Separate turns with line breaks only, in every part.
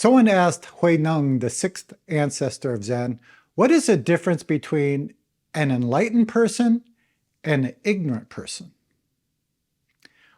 Someone asked Hui Neng, the sixth ancestor of Zen, what is the difference between an enlightened person and an ignorant person?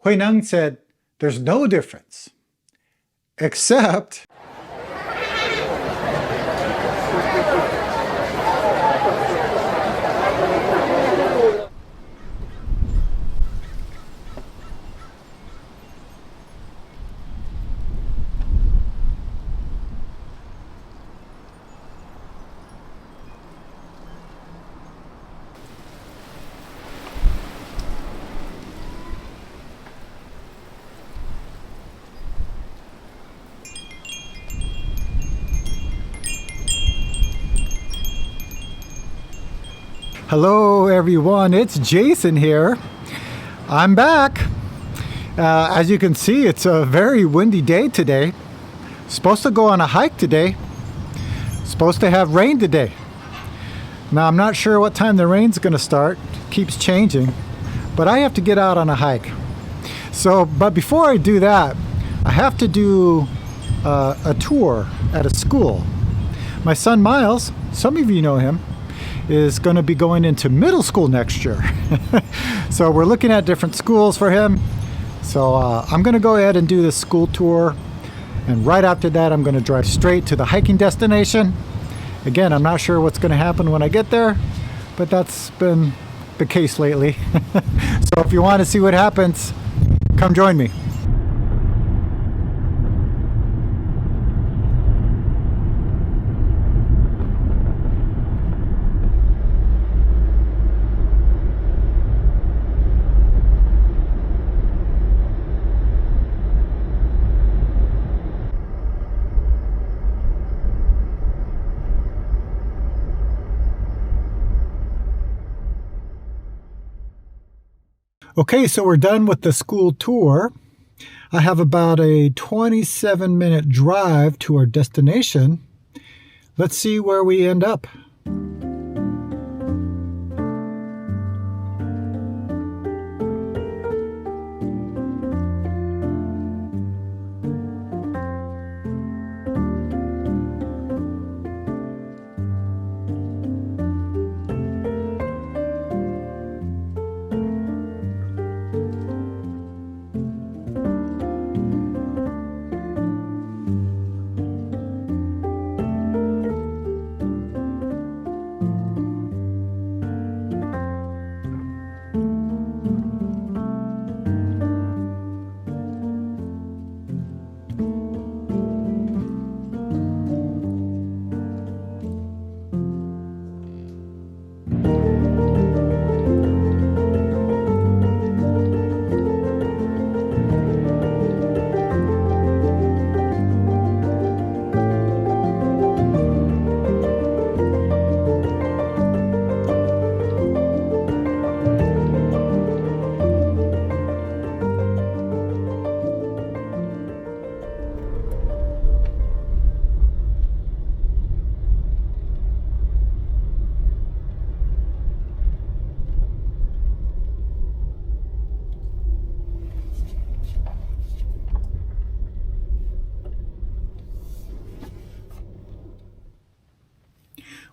Hui Neng said, there's no difference, except Hello everyone, it's Jason here. I'm back. As you can see, it's a very windy day today. Supposed to go on a hike today. Supposed to have rain today. Now I'm not sure what time the rain's going to start. Keeps changing. But I have to get out on a hike. But before I do that, I have to do a tour at a school. My son Miles, some of you know him, is going to be going into middle school next year. So we're looking at different schools for him. So I'm going to go ahead and do this school tour. And right after that, I'm going to drive straight to the hiking destination. Again, I'm not sure what's going to happen when I get there, but that's been the case lately. So if you want to see what happens, come join me. Okay, so we're done with the school tour. I have about a 27-minute drive to our destination. Let's see where we end up.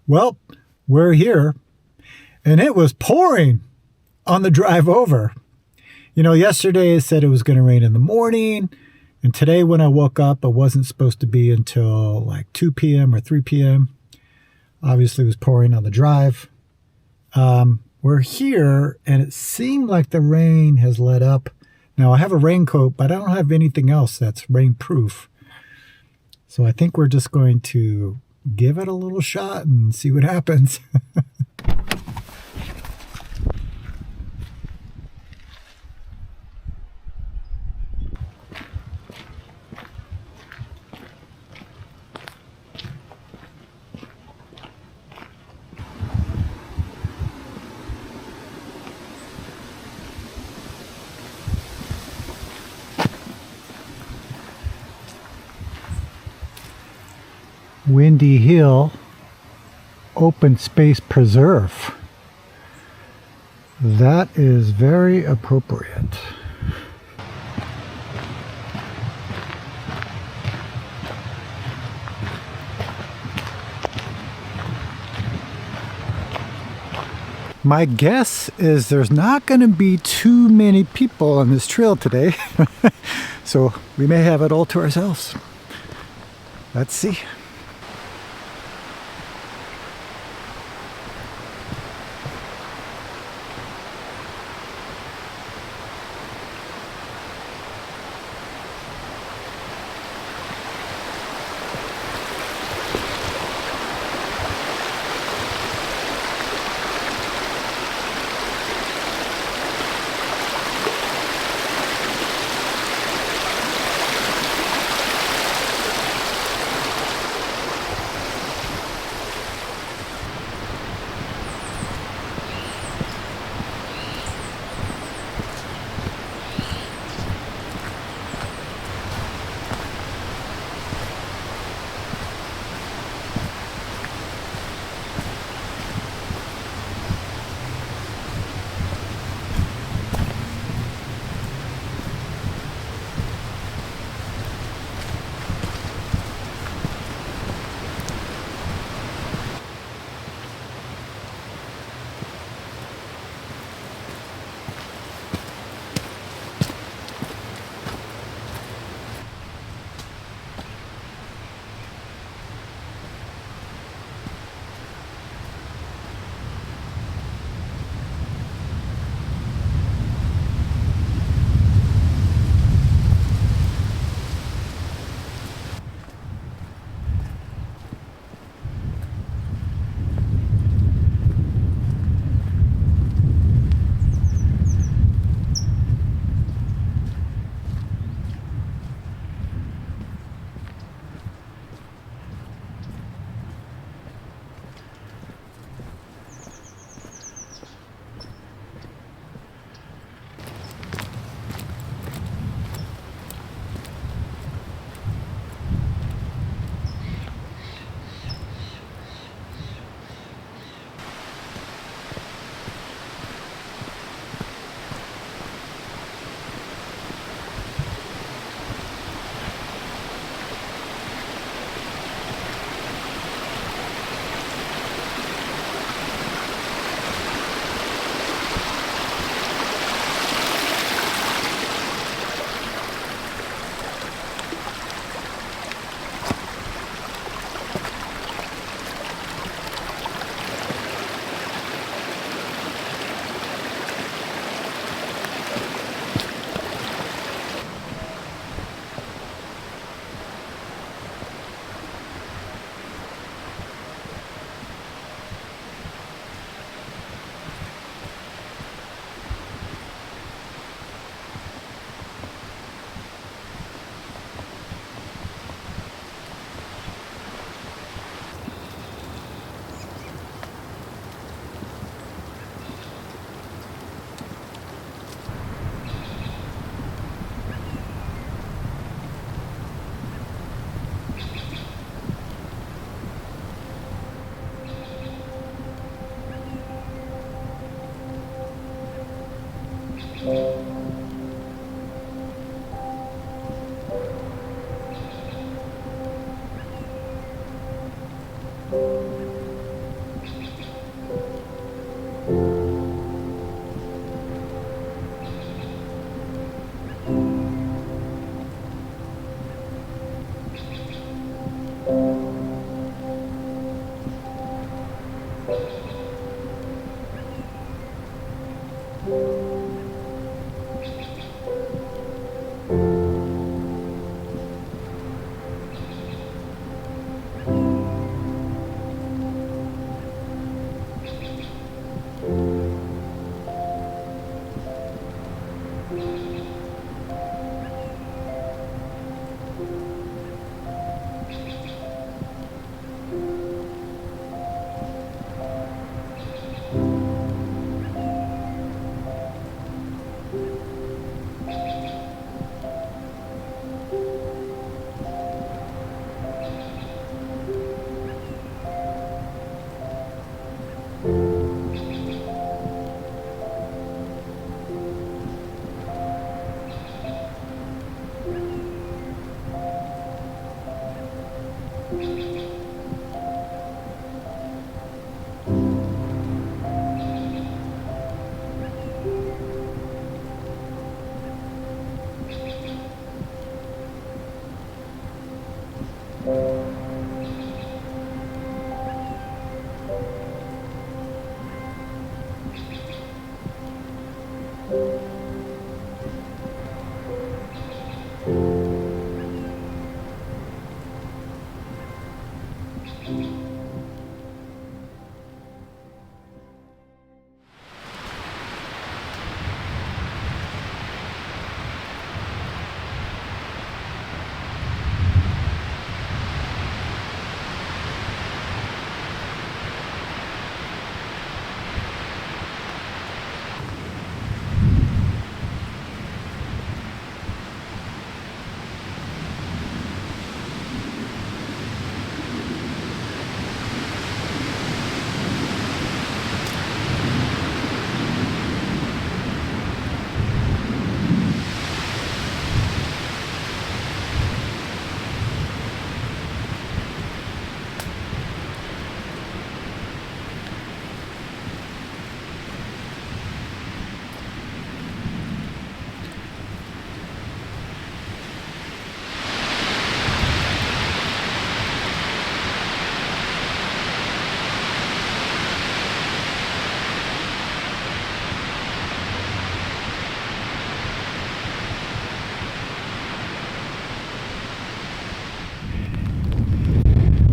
Well, we're here, and it was pouring on the drive over. You know, yesterday it said it was going to rain in the morning, and today when I woke up, it wasn't supposed to be until like 2 p.m. or 3 p.m. Obviously, it was pouring on the drive. We're here, and it seemed like the rain has let up. Now, I have a raincoat, but I don't have anything else that's rainproof. So I think we're just going to give it a little shot and see what happens. Windy Hill Open Space Preserve. That is very appropriate. My guess is there's not going to be too many people on this trail today, so we may have it all to ourselves. Let's see.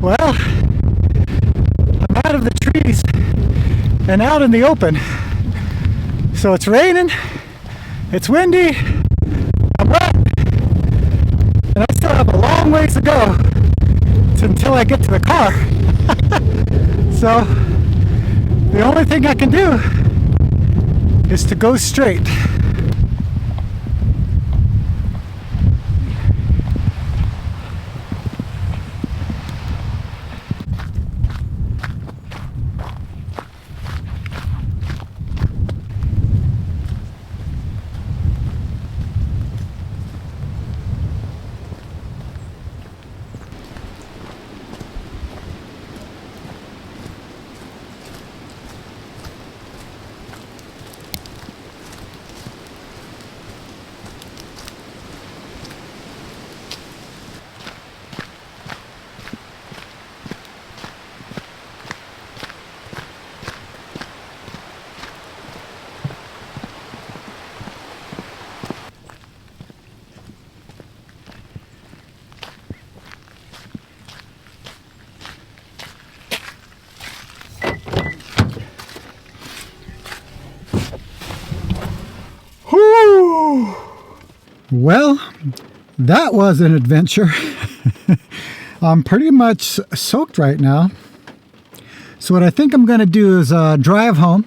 Well, I'm out of the trees and out in the open. So it's raining, it's windy, I'm wet, and I still have a long ways to go until I get to the car. So the only thing I can do is to go straight. Well, that was an adventure. I'm pretty much soaked right now. So what I think I'm going to do is drive home,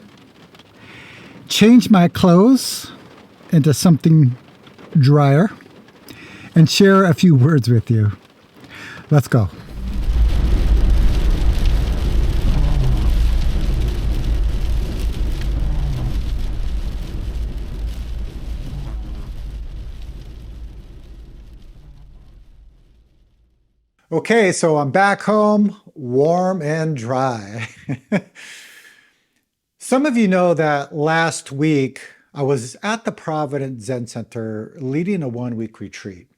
change my clothes into something drier, and share a few words with you. Let's go. Okay, so I'm back home, warm and dry. Some of you know that last week I was at the Providence Zen Center leading a one-week retreat.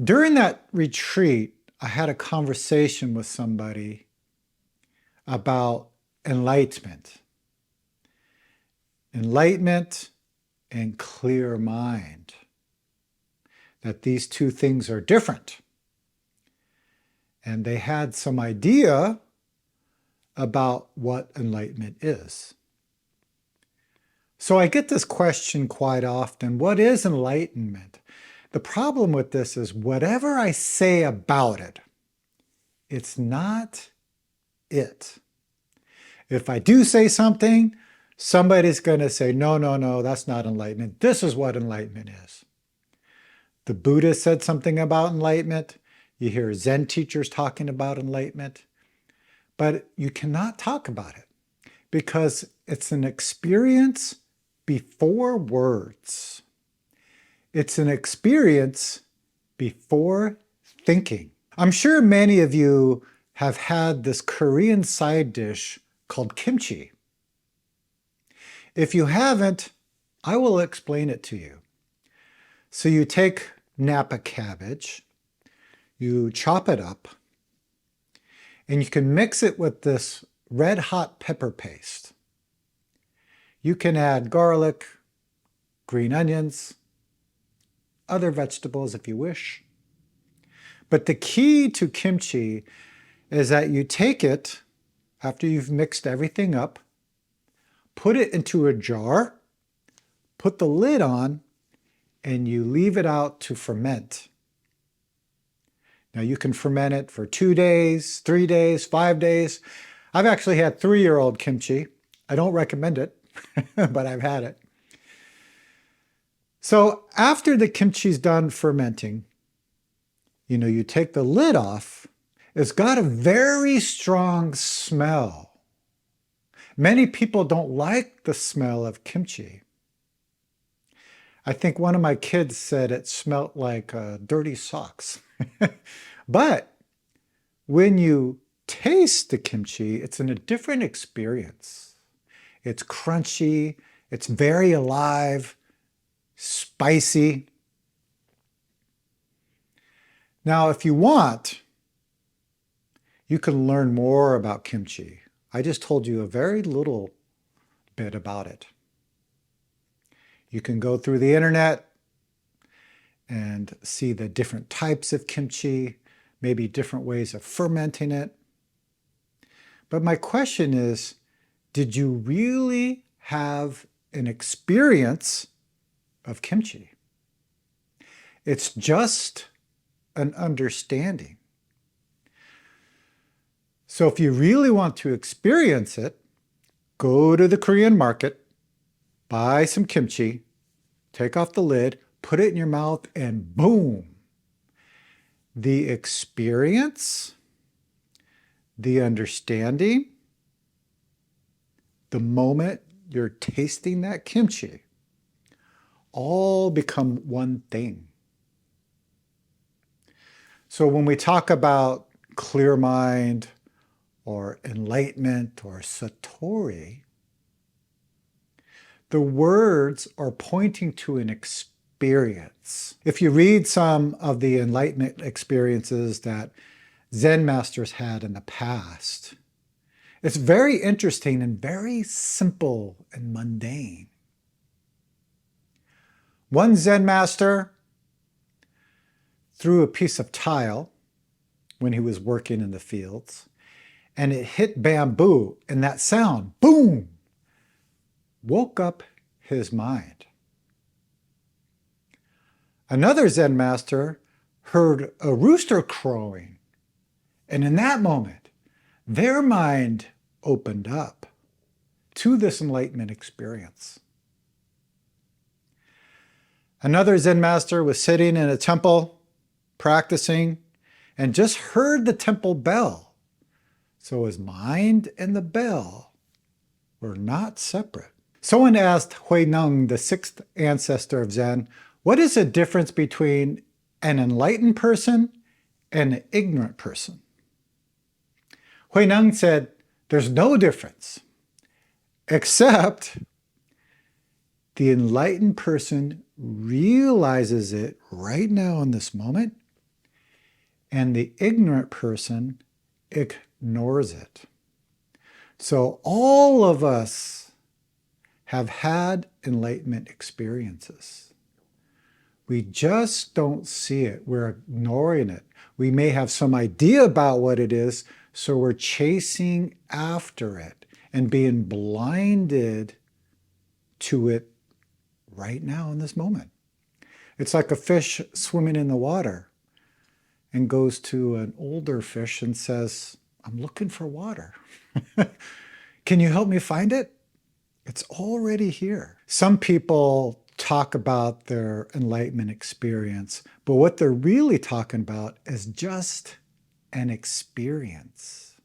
During that retreat, I had a conversation with somebody about enlightenment. Enlightenment and clear mind. That these two things are different. And they had some idea about what enlightenment is. So I get this question quite often, what is enlightenment? The problem with this is whatever I say about it, it's not it. If I do say something, somebody's going to say, no, no, no, that's not enlightenment. This is what enlightenment is. The Buddha said something about enlightenment. You hear Zen teachers talking about enlightenment, but you cannot talk about it because it's an experience before words. It's an experience before thinking. I'm sure many of you have had this Korean side dish called kimchi. If you haven't, I will explain it to you. So you take Napa cabbage, You chop it up, and you can mix it with this red hot pepper paste. You can add garlic, green onions, other vegetables if you wish. But the key to kimchi is that you take it after you've mixed everything up, put it into a jar, put the lid on, and you leave it out to ferment. Now you can ferment it for 2 days, 3 days, 5 days. I've actually had 3-year-old kimchi. I don't recommend it, but I've had it. So after the kimchi's done fermenting, you take the lid off. It's got a very strong smell. Many people don't like the smell of kimchi. I think one of my kids said it smelled like dirty socks. But when you taste the kimchi, it's in a different experience. It's crunchy, it's very alive, spicy. Now, if you want, you can learn more about kimchi. I just told you a very little bit about it. You can go through the internet and see the different types of kimchi, maybe different ways of fermenting it. But my question is, did you really have an experience of kimchi? It's just an understanding. So if you really want to experience it, go to the Korean market, buy some kimchi, take off the lid, put it in your mouth, and boom! The experience, the understanding, the moment you're tasting that kimchi, all become one thing. So when we talk about clear mind or enlightenment or satori, the words are pointing to an experience. If you read some of the enlightenment experiences that Zen masters had in the past, it's very interesting and very simple and mundane. One Zen master threw a piece of tile when he was working in the fields, and it hit bamboo, and that sound, boom, woke up his mind. Another Zen master heard a rooster crowing, and in that moment, their mind opened up to this enlightenment experience. Another Zen master was sitting in a temple, practicing, and just heard the temple bell. So his mind and the bell were not separate. Someone asked Huineng, the 6th ancestor of Zen, what is the difference between an enlightened person and an ignorant person? Huineng said, there's no difference, except the enlightened person realizes it right now in this moment, and the ignorant person ignores it. So all of us have had enlightenment experiences. We just don't see it. We're ignoring it. We may have some idea about what it is, so we're chasing after it and being blinded to it right now in this moment. It's like a fish swimming in the water and goes to an older fish and says, I'm looking for water. Can you help me find it? It's already here. Some people talk about their enlightenment experience, but what they're really talking about is just an experience.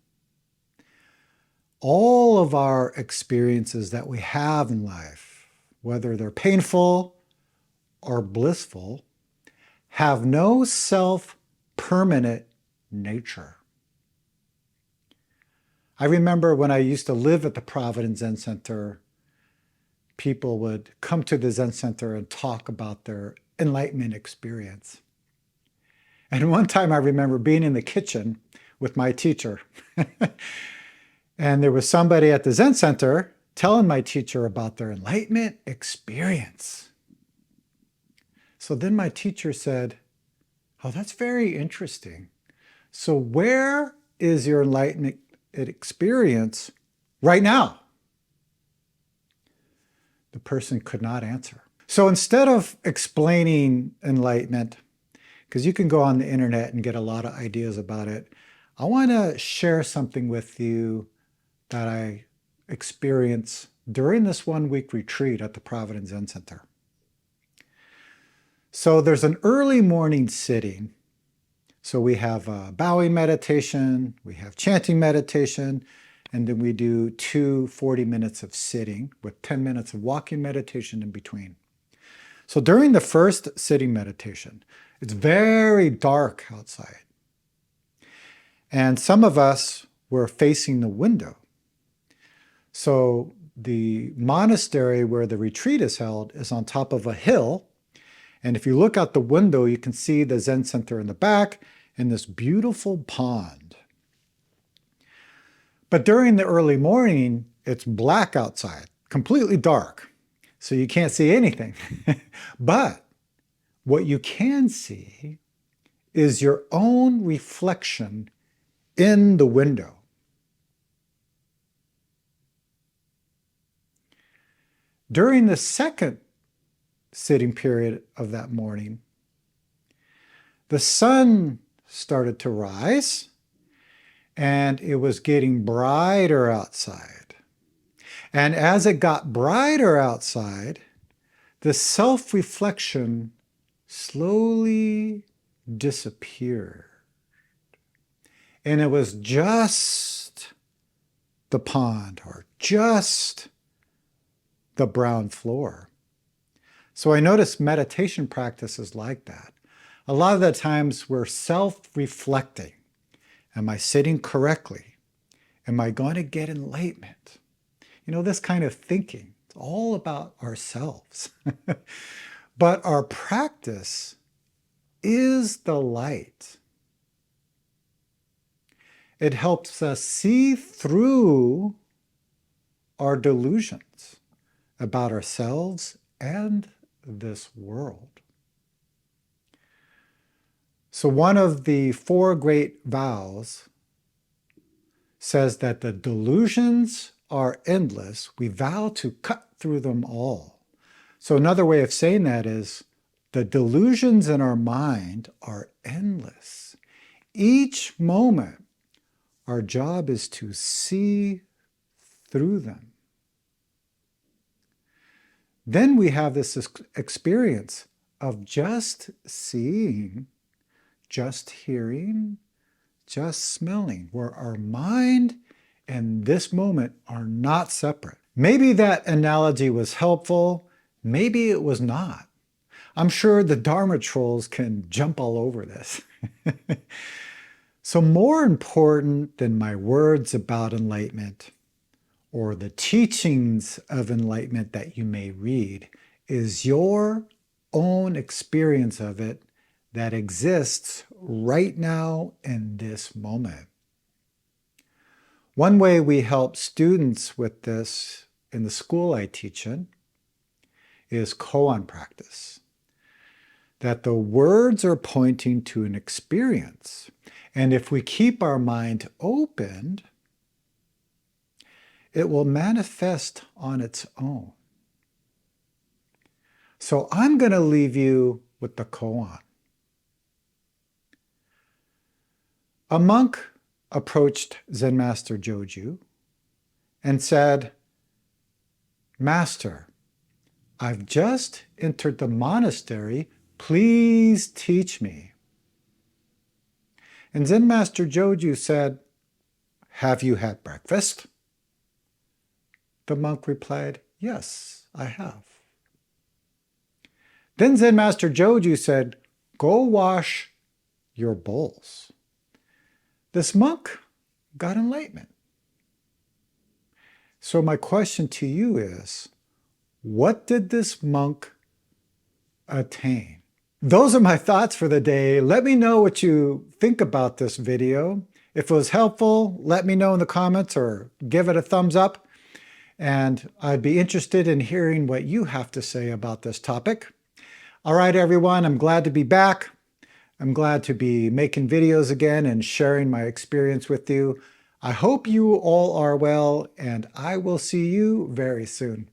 All of our experiences that we have in life, whether they're painful or blissful, have no self-permanent nature. I remember when I used to live at the Providence Zen Center, people would come to the Zen Center and talk about their enlightenment experience. And one time I remember being in the kitchen with my teacher. And there was somebody at the Zen Center telling my teacher about their enlightenment experience. So then my teacher said, "Oh, that's very interesting. So where is your enlightenment experience right now?" The person could not answer. So instead of explaining enlightenment, because you can go on the internet and get a lot of ideas about it, I want to share something with you that I experienced during this 1-week retreat at the Providence Zen Center. So there's an early morning sitting. So we have a bowing meditation, we have chanting meditation, and then we do 40 minutes of sitting with 10 minutes of walking meditation in between. So during the first sitting meditation, it's very dark outside. And some of us were facing the window. So the monastery where the retreat is held is on top of a hill. And if you look out the window, you can see the Zen Center in the back and this beautiful pond. But during the early morning, it's black outside, completely dark. So you can't see anything. But what you can see is your own reflection in the window. During the second sitting period of that morning, the sun started to rise and it was getting brighter outside. And as it got brighter outside, the self-reflection slowly disappeared. And it was just the pond or just the brown floor. So I noticed meditation practices like that. A lot of the times we're self-reflecting. Am I sitting correctly? Am I going to get enlightenment? You know, this kind of thinking. It's all about ourselves. But our practice is the light. It helps us see through our delusions about ourselves and this world. So one of the 4 great vows says that the delusions are endless. We vow to cut through them all. So another way of saying that is the delusions in our mind are endless. Each moment, our job is to see through them. Then we have this experience of just seeing, just hearing, just smelling, where our mind and this moment are not separate. Maybe that analogy was helpful, maybe it was not. I'm sure the Dharma trolls can jump all over this. So more important than my words about enlightenment or the teachings of enlightenment that you may read is your own experience of it that exists right now in this moment. One way we help students with this in the school I teach in is koan practice. That the words are pointing to an experience. And if we keep our mind opened, it will manifest on its own. So I'm going to leave you with the koan. A monk approached Zen Master Joju and said, "Master, I've just entered the monastery. Please teach me." And Zen Master Joju said, "Have you had breakfast?" The monk replied, "Yes, I have." Then Zen Master Joju said, "Go wash your bowls." This monk got enlightenment. So my question to you is, what did this monk attain? Those are my thoughts for the day. Let me know what you think about this video. If it was helpful, let me know in the comments or give it a thumbs up. And I'd be interested in hearing what you have to say about this topic. All right, everyone, I'm glad to be back. I'm glad to be making videos again and sharing my experience with you. I hope you all are well, and I will see you very soon.